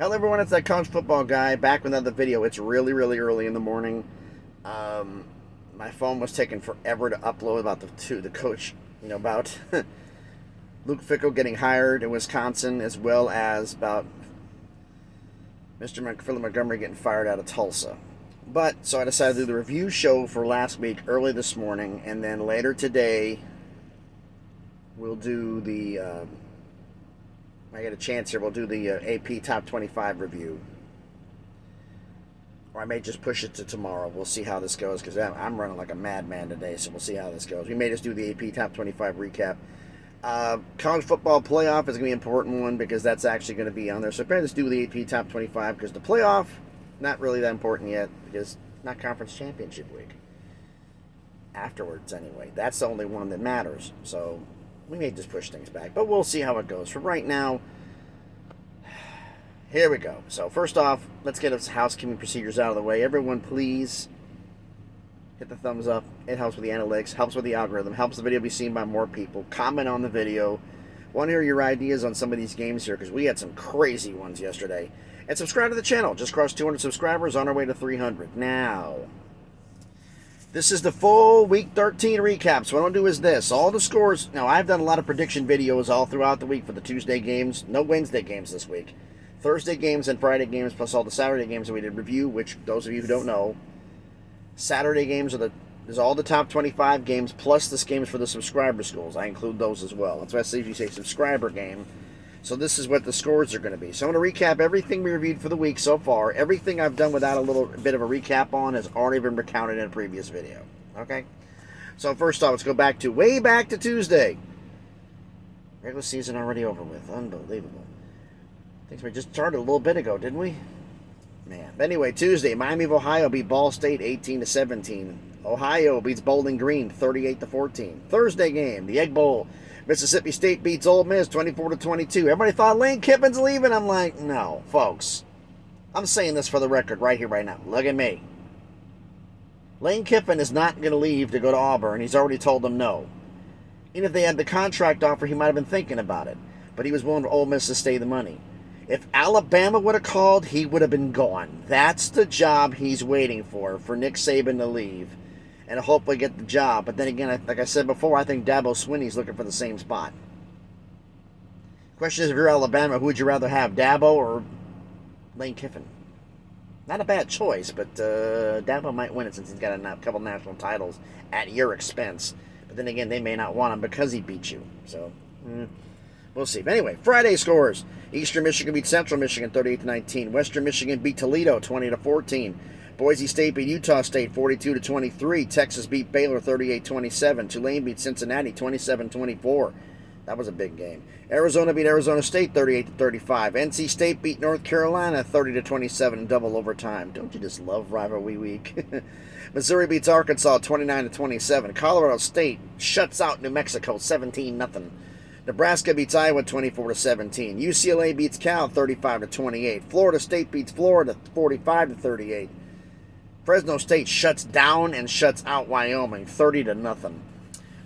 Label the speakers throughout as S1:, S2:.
S1: Hello everyone, it's that college football guy back with another video. It's really early in the morning. My phone was taking forever to upload about the coach, about Luke Fickell getting hired in Wisconsin, as well as about Mr. Philip Montgomery getting fired out of Tulsa. But so I decided to do the review show for last week early this morning, and then later today we'll do the I get a chance here, we'll do the AP Top 25 review. Or I may just push it to tomorrow. We'll see how this goes, because I'm running like a madman today, so we'll see how this goes. We may just do the AP Top 25 recap. College football playoff is going to be an important one, because that's actually going to be on there. So probably just do the AP Top 25, because the playoff, not really that important yet, because not conference championship week. Afterwards, anyway. That's the only one that matters. So we may just push things back, but we'll see how it goes. For right now, here we go. So first off, let's get us housekeeping procedures out of the way. Everyone, please hit the thumbs up. It helps with the analytics, helps with the algorithm, helps the video be seen by more people. Comment on the video. Want to hear your ideas on some of these games here, because we had some crazy ones yesterday. And subscribe to the channel. Just crossed 200 subscribers, on our way to 300. Now, this is the full Week 13 recap. So what I'm going to do is this. All the scores. Now, I've done a lot of prediction videos all throughout the week for the Tuesday games. No Wednesday games this week. Thursday games and Friday games, plus all the Saturday games that we did review, which, those of you who don't know, Saturday games is all the top 25 games, plus the games for the subscriber schools. I include those as well. That's why I say if you say subscriber game. So this is what the scores are going to be. So I'm going to recap everything we reviewed for the week so far. Everything I've done without a little bit of a recap on has already been recounted in a previous video. Okay? So first off, let's go way back to Tuesday. Regular season already over with. Unbelievable. I think we just started a little bit ago, didn't we? Man. But anyway, Tuesday, Miami of Ohio beat Ball State 18-17. Ohio beats Bowling Green 38-14. Thursday game, the Egg Bowl. Mississippi State beats Ole Miss 24-22. Everybody thought Lane Kiffin's leaving. I'm like, no, folks. I'm saying this for the record right here, right now. Look at me. Lane Kiffin is not going to leave to go to Auburn. He's already told them no. Even if they had the contract offer, he might have been thinking about it. But he was willing for Ole Miss to stay the money. If Alabama would have called, he would have been gone. That's the job he's waiting for Nick Saban to leave and hopefully get the job. But then again, like I said before, I think Dabo Swinney's looking for the same spot. Question is, if you're Alabama, who would you rather have, Dabo or Lane Kiffin? Not a bad choice, but Dabo might win it since he's got a couple national titles at your expense. But then again, they may not want him because he beat you. So, we'll see. But anyway, Friday scores. Eastern Michigan beat Central Michigan 38-19. Western Michigan beat Toledo 20-14. Boise State beat Utah State 42-23. Texas beat Baylor 38-27. Tulane beat Cincinnati 27-24. That was a big game. Arizona beat Arizona State 38-35. NC State beat North Carolina 30-27 in double overtime. Don't you just love rivalry week? Missouri beats Arkansas 29-27. Colorado State shuts out New Mexico 17-0. Nebraska beats Iowa 24-17. UCLA beats Cal 35-28. Florida State beats Florida 45-38. Fresno State shuts down and shuts out Wyoming 30-0.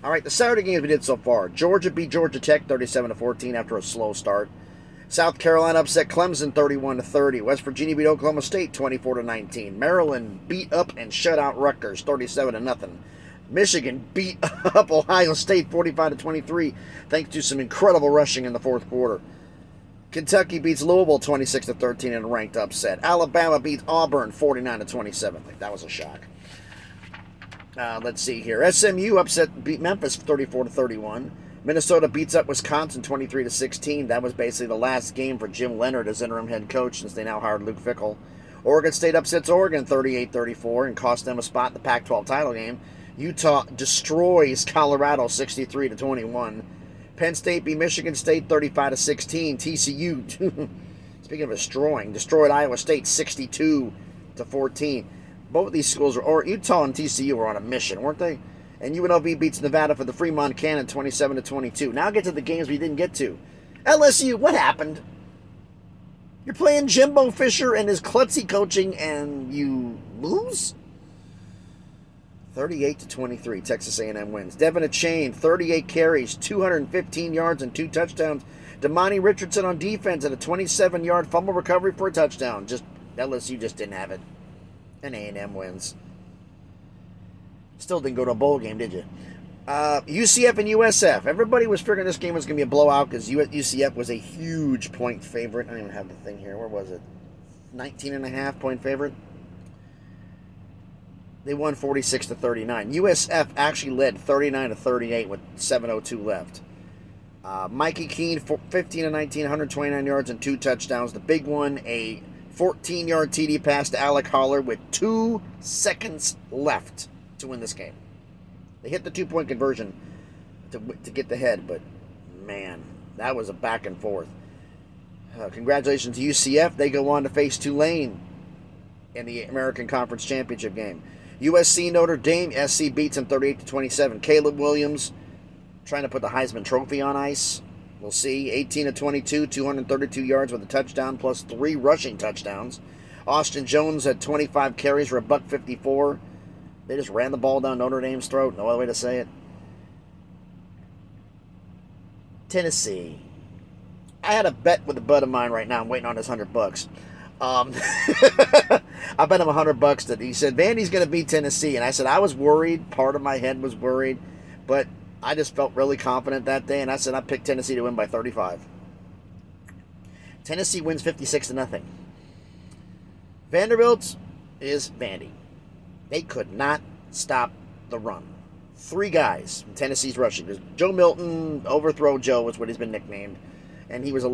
S1: All right, the Saturday games we did so far. Georgia beat Georgia Tech 37-14 after a slow start. South Carolina upset Clemson 31-30. West Virginia beat Oklahoma State 24-19. Maryland beat up and shut out Rutgers 37-0. Michigan beat up Ohio State 45-23 thanks to some incredible rushing in the fourth quarter. Kentucky beats Louisville 26-13 in a ranked upset. Alabama beats Auburn 49-27. That was a shock. Let's see here. SMU beat Memphis 34-31. Minnesota beats up Wisconsin 23-16. That was basically the last game for Jim Leonard as interim head coach since they now hired Luke Fickell. Oregon State upsets Oregon 38-34 and cost them a spot in the Pac-12 title game. Utah destroys Colorado 63-21. Penn State beat Michigan State 35-16. TCU, speaking of destroyed Iowa State 62-14. Both of these schools Utah and TCU were on a mission, weren't they? And UNLV beats Nevada for the Fremont Cannon 27-22. Now get to the games we didn't get to. LSU, what happened? You're playing Jimbo Fisher and his klutzy coaching and you lose? 38-23, Texas A&M wins. Devin Achane, 38 carries, 215 yards, and 2 touchdowns. Damani Richardson on defense at a 27-yard fumble recovery for a touchdown. Just LSU just didn't have it. And A&M wins. Still didn't go to a bowl game, did you? UCF and USF. Everybody was figuring this game was going to be a blowout because UCF was a huge point favorite. I don't even have the thing here. Where was it? 19.5 point favorite. They won 46-39. USF actually led 39-38 with 7:02 left. Mikey Keene, 15-19, 129 yards and 2 touchdowns. The big one, a 14-yard TD pass to Alec Holler with 2 seconds left to win this game. They hit the 2-point conversion to get the head, but man, that was a back and forth. Congratulations to UCF. They go on to face Tulane in the American Conference Championship game. USC Notre Dame. SC beats them 38-27. Caleb Williams trying to put the Heisman Trophy on ice. We'll see. 18-22, 232 yards with a touchdown plus 3 rushing touchdowns. Austin Jones had 25 carries for $154. They just ran the ball down Notre Dame's throat. No other way to say it. Tennessee. I had a bet with a bud of mine right now. I'm waiting on his $100. I bet him $100 that he said Vandy's going to beat Tennessee, and I said I was worried. Part of my head was worried, but I just felt really confident that day, and I said I picked Tennessee to win by 35. Tennessee wins 56-0. Vanderbilt is Vandy. They could not stop the run. 3 guys in Tennessee's rushing. Joe Milton, Overthrow Joe was what he's been nicknamed, and he was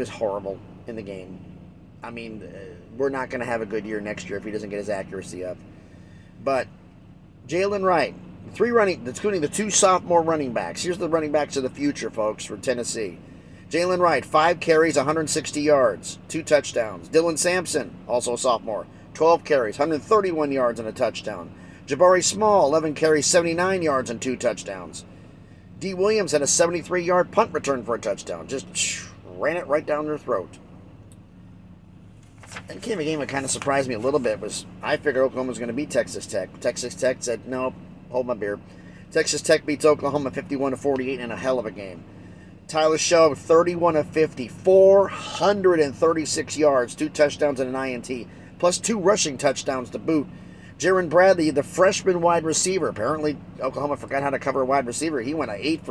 S1: horrible in the game. I mean, we're not going to have a good year next year if he doesn't get his accuracy up. But Jalen Wright, including the 2 sophomore running backs. Here's the running backs of the future, folks, for Tennessee. Jalen Wright, 5 carries, 160 yards, 2 touchdowns. Dylan Sampson, also a sophomore, 12 carries, 131 yards and a touchdown. Jabari Small, 11 carries, 79 yards and 2 touchdowns. D. Williams had a 73-yard punt return for a touchdown. Just ran it right down their throat. And the game that kind of surprised me a little bit was I figured Oklahoma was going to beat Texas Tech. Texas Tech said, nope, hold my beer. Texas Tech beats Oklahoma 51-48 in a hell of a game. Tyler Show, 31 of 50, 436 yards, 2 touchdowns and an INT, plus 2 rushing touchdowns to boot. Jaron Bradley, the freshman wide receiver. Apparently, Oklahoma forgot how to cover a wide receiver. He went 8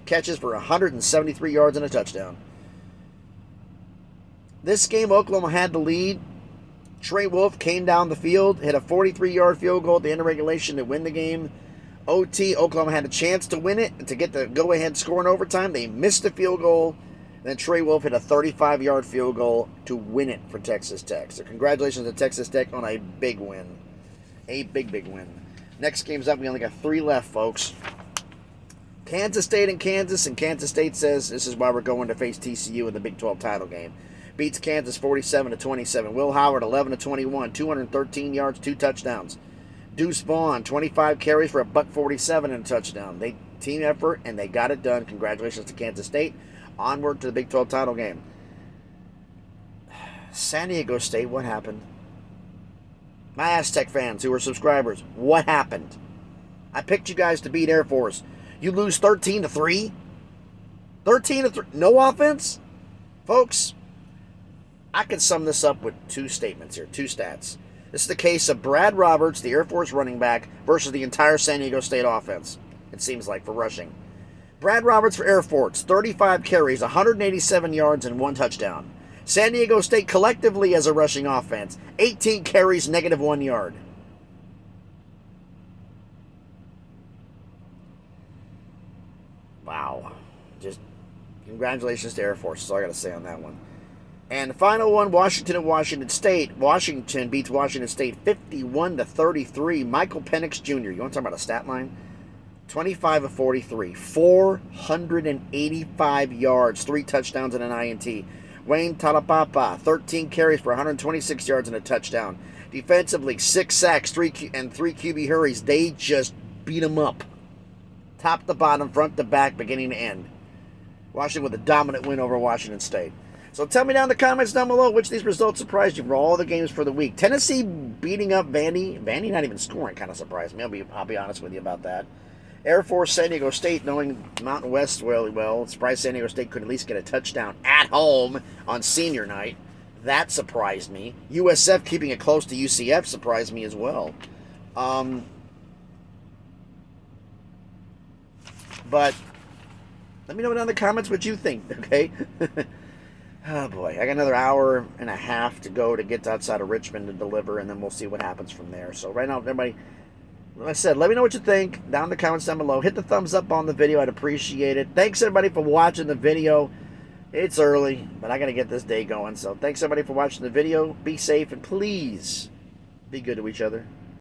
S1: catches for 173 yards and a touchdown. This game, Oklahoma had the lead. Trey Wolf came down the field, hit a 43-yard field goal at the end of regulation to win the game. OT, Oklahoma had a chance to win it and to get the go-ahead score in overtime. They missed the field goal. Then Trey Wolf hit a 35-yard field goal to win it for Texas Tech. So congratulations to Texas Tech on a big win. A big, big win. Next game's up. We only got 3 left, folks. Kansas State and Kansas. And Kansas State says this is why we're going to face TCU in the Big 12 title game. Beats Kansas 47-27. Will Howard 11-21, 213 yards, 2 touchdowns. Deuce Vaughn 25 carries for $147 and a touchdown. They team effort and they got it done. Congratulations to Kansas State. Onward to the Big 12 title game. San Diego State, what happened? My Aztec fans who are subscribers, what happened? I picked you guys to beat Air Force. You lose 13-3? 13-3? No offense? Folks, I can sum this up with 2 statements here, 2 stats. This is the case of Brad Roberts, the Air Force running back, versus the entire San Diego State offense, it seems like, for rushing. Brad Roberts for Air Force, 35 carries, 187 yards, and 1 touchdown. San Diego State collectively as a rushing offense, 18 carries, -1 yard. Wow. Just congratulations to Air Force. That's all I got to say on that one. And the final one, Washington and Washington State. Washington beats Washington State 51-33. Michael Penix Jr. You want to talk about a stat line? 25 of 43, 485 yards, 3 touchdowns and an INT. Wayne Talapapa, 13 carries for 126 yards and a touchdown. Defensively, 6 sacks, 3 QB hurries. They just beat them up. Top to bottom, front to back, beginning to end. Washington with a dominant win over Washington State. So tell me down in the comments down below which of these results surprised you for all the games for the week. Tennessee beating up Vandy. Vandy not even scoring kind of surprised me. I'll be honest with you about that. Air Force San Diego State, knowing Mountain West really well, surprised San Diego State could at least get a touchdown at home on senior night. That surprised me. USF keeping it close to UCF surprised me as well. But let me know down in the comments what you think, okay? Oh boy, I got another hour and a half to go to get outside of Richmond to deliver, and then we'll see what happens from there. So right now, everybody, like I said, let me know what you think down in the comments down below. Hit the thumbs up on the video. I'd appreciate it. Thanks, everybody, for watching the video. It's early, but I got to get this day going. So thanks, everybody, for watching the video. Be safe, and please be good to each other.